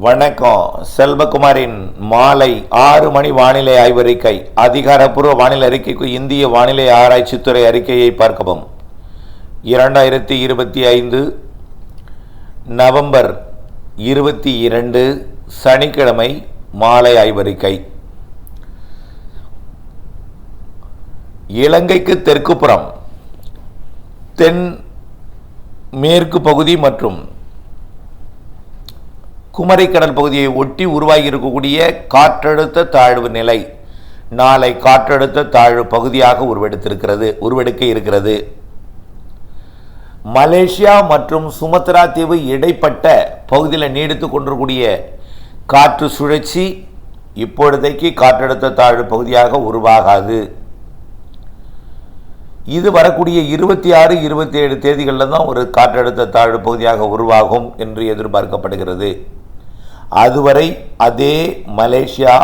வணக்கம். செல்வகுமாரின் மாலை 6 மணி வானிலை ஆய்வறிக்கை. அதிகாரப்பூர்வ வானிலை அறிக்கைக்கு இந்திய வானிலை ஆராய்ச்சித்துறை அறிக்கையை பார்க்கவும். 2025 நவம்பர் 22 சனிக்கிழமை மாலை ஆய்வறிக்கை. இலங்கைக்கு தெற்குப்புறம் தென் மேற்கு பகுதி மற்றும் குமரிக்கடல் பகுதியை ஒட்டி உருவாகி இருக்கக்கூடிய காற்றழுத்த தாழ்வு நிலை நாளை காற்றழுத்த தாழ்வு பகுதியாக உருவெடுக்க இருக்கிறது. மலேசியா மற்றும் சுமத்ரா தீவு இடைப்பட்ட பகுதியில் நீடித்து கொண்டிருக்கூடிய காற்று சுழற்சி இப்பொழுதைக்கு காற்றழுத்த தாழ்வு பகுதியாக உருவாகாது. இது வரக்கூடிய 26, 27 தேதிகளில் தான் ஒரு காற்றழுத்த தாழ்வு பகுதியாக உருவாகும் என்று எதிர்பார்க்கப்படுகிறது. அதுவரை அதே மலேசியா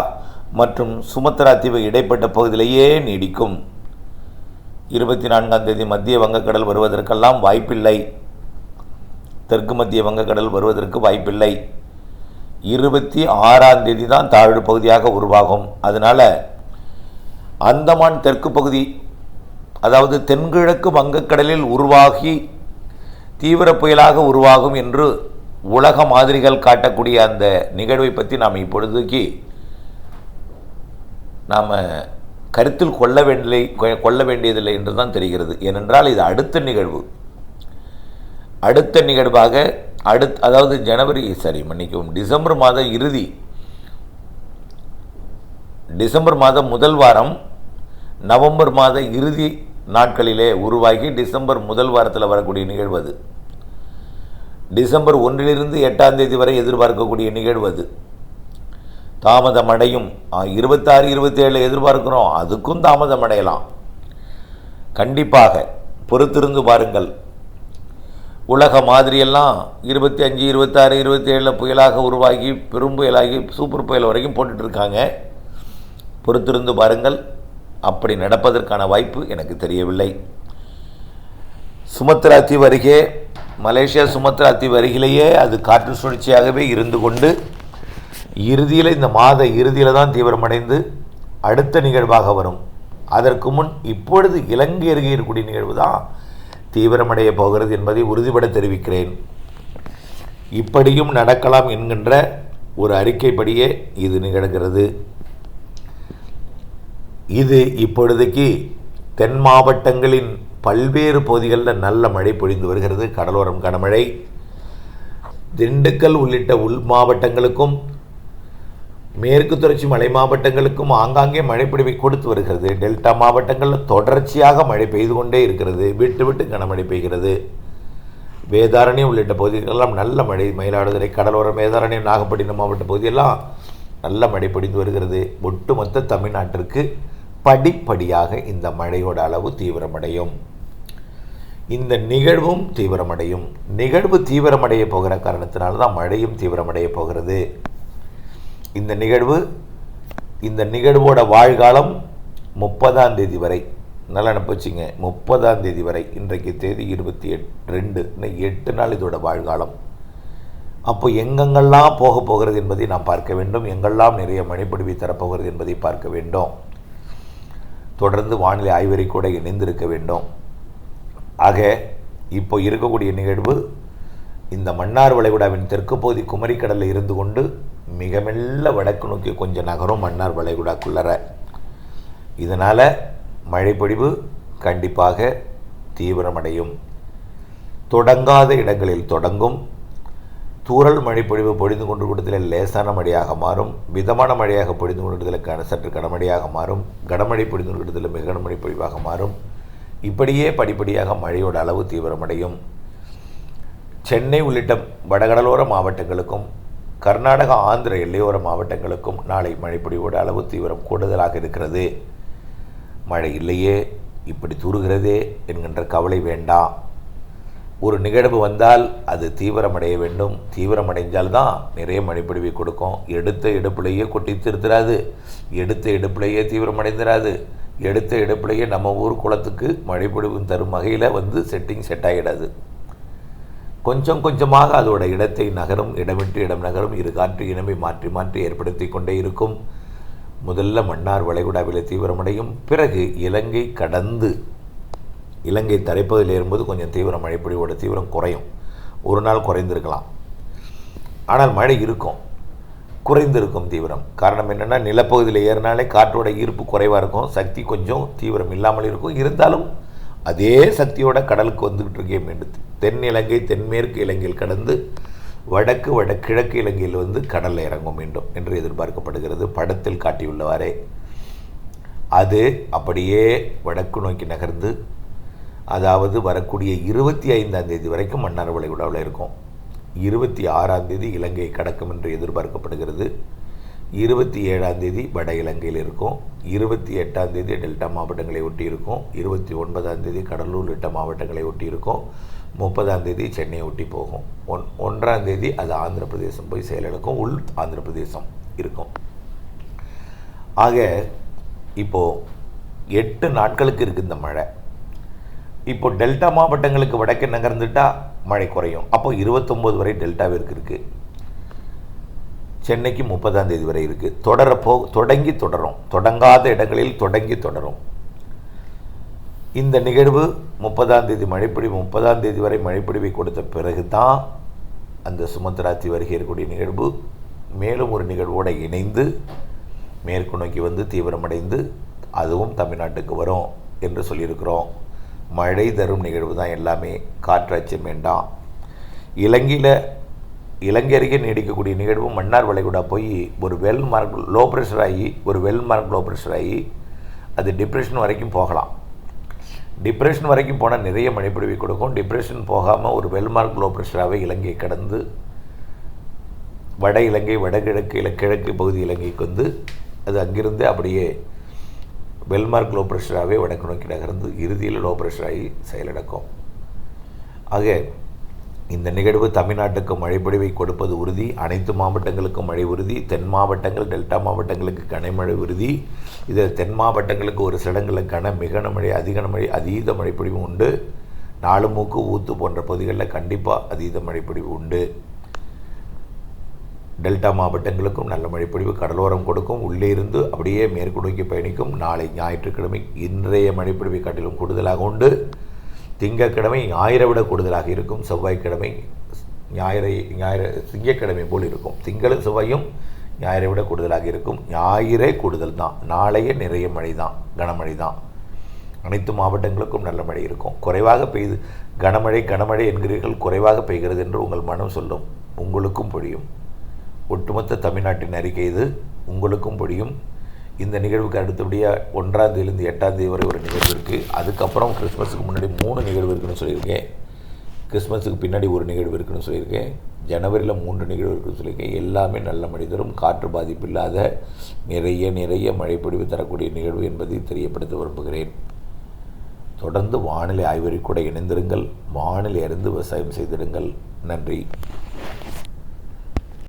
மற்றும் சுமத்ரா தீவு இடைப்பட்ட பகுதியிலேயே நீடிக்கும். 24ஆம் தேதி மத்திய வங்கக்கடல் வருவதற்கெல்லாம் வாய்ப்பில்லை. தெற்கு மத்திய வங்கக்கடல் வருவதற்கு வாய்ப்பில்லை. 26ஆம் தேதி தான் தாழ்வு பகுதியாக உருவாகும். அதனால் அந்தமான் தெற்கு பகுதி, அதாவது தென்கிழக்கு வங்கக்கடலில் உருவாகி தீவிர புயலாக உருவாகும் என்று உலக மாதிரிகள் காட்டக்கூடிய அந்த நிகழ்வை பற்றி நாம் இப்பொழுதைக்கு நாம் கருத்தில் கொள்ள வேண்டியதில்லை என்று தான் தெரிகிறது. ஏனென்றால் இது அடுத்த நிகழ்வாக அதாவது டிசம்பர் மாத இறுதி, டிசம்பர் மாதம் முதல் வாரம், நவம்பர் மாத இறுதி நாட்களிலே உருவாகி டிசம்பர் முதல் வாரத்தில் வரக்கூடிய நிகழ்வு அது. டிசம்பர் 1 8ஆம் தேதி வரை எதிர்பார்க்கக்கூடிய நிகழ்வு அது. தாமதமடையும். 26, 27 எதிர்பார்க்கிறோம். அதுக்கும் தாமதமடையலாம். கண்டிப்பாக பொறுத்திருந்து பாருங்கள். உலக மாதிரியெல்லாம் 25, 26, 27 புயலாக உருவாகி பெரும் புயலாகி சூப்பர் புயல் வரைக்கும் போட்டுட்ருக்காங்க. பொறுத்திருந்து பாருங்கள். அப்படி நடப்பதற்கான வாய்ப்பு எனக்கு தெரியவில்லை. சுமத்ரா தீவு அருகே, மலேசியா சுமத்ரா தீவு அருகிலேயே அது காற்று சுழற்சியாகவே இருந்து கொண்டு இறுதியில், இந்த மாத இறுதியில் தான் தீவிரமடைந்து அடுத்த நிகழ்வாக வரும். அதற்கு முன் இப்பொழுது இலங்கை அருகே இருக்கக்கூடிய நிகழ்வு தான் தீவிரமடைய போகிறது என்பதை உறுதிபட தெரிவிக்கிறேன். இப்படியும் நடக்கலாம் என்கின்ற ஒரு அறிக்கைப்படியே இது நிகழ்கிறது. இது இப்பொழுதைக்கு தென் மாவட்டங்களின் பல்வேறு பகுதிகளில் நல்ல மழை பொழிந்து வருகிறது. கடலோரம் கனமழை, திண்டுக்கல் உள்ளிட்ட உள் மாவட்டங்களுக்கும் மேற்கு தொடர்ச்சி மலை மாவட்டங்களுக்கும் ஆங்காங்கே மழைப்பொழிவை கொடுத்து வருகிறது. டெல்டா மாவட்டங்களில் தொடர்ச்சியாக மழை பெய்து கொண்டே இருக்கிறது. விட்டு விட்டு கனமழை பெய்கிறது. வேதாரண்யம் உள்ளிட்ட பகுதிகளெல்லாம் நல்ல மழை. மயிலாடுதுறை, கடலோரம், வேதாரண்யம், நாகப்பட்டினம் மாவட்ட பகுதியெல்லாம் நல்ல மழை பொழிந்து வருகிறது. ஒட்டுமொத்த தமிழ்நாட்டிற்கு படிப்படியாக இந்த மழையோட அளவு தீவிரமடையும். இந்த நிகழ்வும் தீவிரமடையும். நிகழ்வு தீவிரமடைய போகிற காரணத்தினால்தான் மழையும் தீவிரமடைய போகிறது. இந்த நிகழ்வோட வாழ்காலம் 30ஆம் தேதி வரை. நல்லா நினப்பிச்சிங்க, 30ஆம் தேதி வரை. இன்றைக்கு தேதி 28, 8 நாள் இதோட வாழ்காலம். அப்போ எங்கெங்கெல்லாம் போகிறது என்பதை நாம் பார்க்க வேண்டும். எங்கெல்லாம் நிறைய மழைப்பொழிவை தரப்போகிறது என்பதை பார்க்க வேண்டும். தொடர்ந்து வானிலை ஆய்வறிக்கையோடு இணைந்திருக்க வேண்டும். ஆக இப்போ இருக்கக்கூடிய நிகழ்வு இந்த மன்னார் வளைகுடாவின் தெற்கு பகுதி குமரிக்கடலில் இருந்து கொண்டு மிக மெல்ல வடக்கு நோக்கி கொஞ்சம் நகரும் மன்னார் வளைகுடாக்குள்ளற. இதனால் மழைப்பொழிவு கண்டிப்பாக தீவிரமடையும். தொடங்காத இடங்களில் தொடங்கும். தூறல் மழைப்பொழிவு பொழிந்து கொண்டு கூட்டத்தில் லேசான மழையாக மாறும். மிதமான மழையாக பொழிந்து கொண்டிருந்ததில் சற்று கனமழையாக மாறும். கனமழை பொழிந்து கொண்டிருந்ததில் மிக கனமழை பொழிவாக மாறும். இப்படியே படிப்படியாக மழையோட அளவு தீவிரமடையும். சென்னை உள்ளிட்ட வடகடலோர மாவட்டங்களுக்கும் கர்நாடகா, ஆந்திர எல்லையோர மாவட்டங்களுக்கும் நாளை மழைப்பொழிவோட அளவு தீவிரம் கூடுதலாக இருக்கிறது. மழை இல்லையே, இப்படி தூறுகிறதே என்கின்ற கவலை வேண்டாம். ஒரு நிகழ்வு வந்தால் அது தீவிரமடைய வேண்டும். தீவிரமடைஞ்சால்தான் நிறைய மழைப்பொழிவை கொடுக்கும். எடுத்த எடுப்பிலேயே கொட்டி திருத்துறாது. எடுத்த எடுப்பிலேயே தீவிரமடைந்துடாது. எடுத்த எடுப்பிலேயே நம்ம ஊர் குளத்துக்கு மழைப்பொழிவு தரும் வகையில் செட் ஆகிடாது. கொஞ்சம் கொஞ்சமாக அதோட இடத்தை நகரும், இடமிட்டு இடம் நகரும், இரு காற்று இனமை மாற்றி மாற்றி ஏற்படுத்தி கொண்டே இருக்கும். முதல்ல மன்னார் வளைகுடாவில் தீவிரமடையும், பிறகு இலங்கை கடந்து இலங்கை தரைப்பகுதியில் ஏறும்போது கொஞ்சம் தீவிர மழைப்பொழிவோட தீவிரம் குறையும். ஒரு நாள் குறைந்திருக்கலாம், ஆனால் மழை இருக்கும், குறைந்திருக்கும் தீவிரம். காரணம் என்னென்னா, நிலப்பகுதியில் ஏறினாலே காற்றோட ஈர்ப்பு குறைவாக இருக்கும், சக்தி கொஞ்சம் தீவிரம் இல்லாமல் இருக்கும். இருந்தாலும் அதே சக்தியோட கடலுக்கு வந்துக்கிட்டு இருக்கே மீண்டும் தென் இலங்கை தென்மேற்கு இலங்கையில் கடந்து வடகிழக்கு இலங்கையில் வந்து கடலில் இறங்கும் மீண்டும் என்று எதிர்பார்க்கப்படுகிறது. படத்தில் காட்டியுள்ளவாறே அது அப்படியே வடக்கு நோக்கி நகர்ந்து, அதாவது வரக்கூடிய 25ஆம் தேதி வரைக்கும் மன்னார் வளைகுடாவில் இருக்கும். 26ஆம் தேதி இலங்கை கடக்கும் என்று எதிர்பார்க்கப்படுகிறது. 27ஆம் தேதி வட இலங்கையில் இருக்கும். 28ஆம் தேதி டெல்டா மாவட்டங்களை ஒட்டி இருக்கும். 29ஆம் தேதி கடலூர் உள்ளிட்ட மாவட்டங்களை ஒட்டி இருக்கும். 30ஆம் தேதி சென்னையை ஒட்டி போகும். 1ஆம் தேதி அது ஆந்திர பிரதேசம் போய் செயலிழக்கும், உள் ஆந்திர பிரதேசம் இருக்கும். ஆக இப்போது 8 நாட்களுக்கு இருக்குது இந்த மழை. இப்போ டெல்டா மாவட்டங்களுக்கு வடக்கே நகர்ந்துட்டால் மழை குறையும். அப்போ 29 வரை டெல்டாவிற்கு இருக்குது. சென்னைக்கு 30ஆம் தேதி வரை இருக்குது. தொடங்கி தொடரும், தொடங்காத இடங்களில் தொடங்கி தொடரும். இந்த நிகழ்வு 30ஆம் தேதி மழைப்பொழிவு, 30ஆம் தேதி வரை மழைப்பொழிவை கொடுத்த பிறகு தான் அந்த சுமத்ராத்தி வருகை இருக்கக்கூடிய நிகழ்வு மேலும் ஒரு நிகழ்வோடு இணைந்து மேற்கு நோக்கி வந்து தீவிரமடைந்து அதுவும் தமிழ்நாட்டுக்கு வரும் என்று சொல்லியிருக்கிறோம். மழை தரும் நிகழ்வு தான் எல்லாமே, காற்றச்சம் வேண்டாம். இலங்கை அருகே நீடிக்கக்கூடிய நிகழ்வு மன்னார் வளைகுடா போய் ஒரு வெல் மார்க் லோ ப்ரெஷர் ஆகி அது டிப்ரெஷன் வரைக்கும் போகலாம். டிப்ரெஷன் வரைக்கும் போனால் நிறைய மழைப்பொழிவை கொடுக்கும். டிப்ரெஷன் போகாமல் ஒரு வெல் மார்க் லோ ப்ரெஷராகவே இலங்கையை கடந்து வட இலங்கை கிழக்கு பகுதி இலங்கைக்கு வந்து அது அங்கிருந்து அப்படியே வெல்மார்க் லோ ப்ரெஷராகவே வடக்கு நோக்கி நகர்ந்து இறுதியில் லோ ப்ரெஷராகி செயலிழக்கும். ஆக இந்த நிகழ்வு தமிழ்நாட்டுக்கு மழைப்பொழிவை கொடுப்பது உறுதி. அனைத்து மாவட்டங்களுக்கும் மழை உறுதி. தென் மாவட்டங்கள் டெல்டா மாவட்டங்களுக்கு கனமழை உறுதி. இதில் தென் மாவட்டங்களுக்கு ஒரு சில இடங்களில் மிக கனமழை, அதீத மழைப்பொழிவு உண்டு. நாலுமூக்கு ஊத்து போன்ற பகுதிகளில் கண்டிப்பாக அதீத மழைப்பொழிவு உண்டு. டெல்டா மாவட்டங்களுக்கும் நல்ல மழைப்பொழிவு கடலோரம் கொடுக்கும். உள்ளே இருந்து அப்படியே மேற்கு நோக்கி பயணிக்கும். நாளை ஞாயிற்றுக்கிழமை இன்றைய மழைப்பொழிவை காட்டிலும் கூடுதலாக உண்டு. திங்கட்கிழமை ஞாயிறை விட கூடுதலாக இருக்கும். செவ்வாய்க்கிழமை திங்கட்கிழமை போல் இருக்கும். திங்களும் செவ்வாயும் ஞாயிறை விட கூடுதலாக இருக்கும். ஞாயிறே கூடுதல் தான். நாளையே நிறைய மழை தான், கனமழை தான். அனைத்து மாவட்டங்களுக்கும் நல்ல மழை இருக்கும். குறைவாக பெய்து கனமழை என்கிறீர்கள், குறைவாக பெய்கிறது என்று உங்கள் மனம் சொல்லும். உங்களுக்கும் பொழியும். ஒட்டுமொத்த தமிழ்நாட்டின் அறிக்கை இது, உங்களுக்கும் பொழியும். இந்த நிகழ்வுக்கு அடுத்தபடியாக 1ஆம் தேதியிலிருந்து 8ஆம் தேதி வரை ஒரு நிகழ்வு இருக்குது. அதுக்கப்புறம் கிறிஸ்மஸுக்கு முன்னாடி 3 நிகழ்வு இருக்குன்னு சொல்லியிருக்கேன். கிறிஸ்மஸுக்கு பின்னாடி ஒரு நிகழ்வு இருக்குன்னு சொல்லியிருக்கேன். ஜனவரியில் 3 நிகழ்வு இருக்குன்னு சொல்லியிருக்கேன். எல்லாமே நல்ல மழை தரும், காற்று பாதிப்பு இல்லாத நிறைய மழைப்பொழிவு தரக்கூடிய நிகழ்வு என்பதை தெரியப்படுத்த விரும்புகிறேன். தொடர்ந்து வானிலை ஆய்வறிக்கூட இணைந்திருங்கள். வானிலை அறிந்து விவசாயம் செய்திடுங்கள். நன்றி.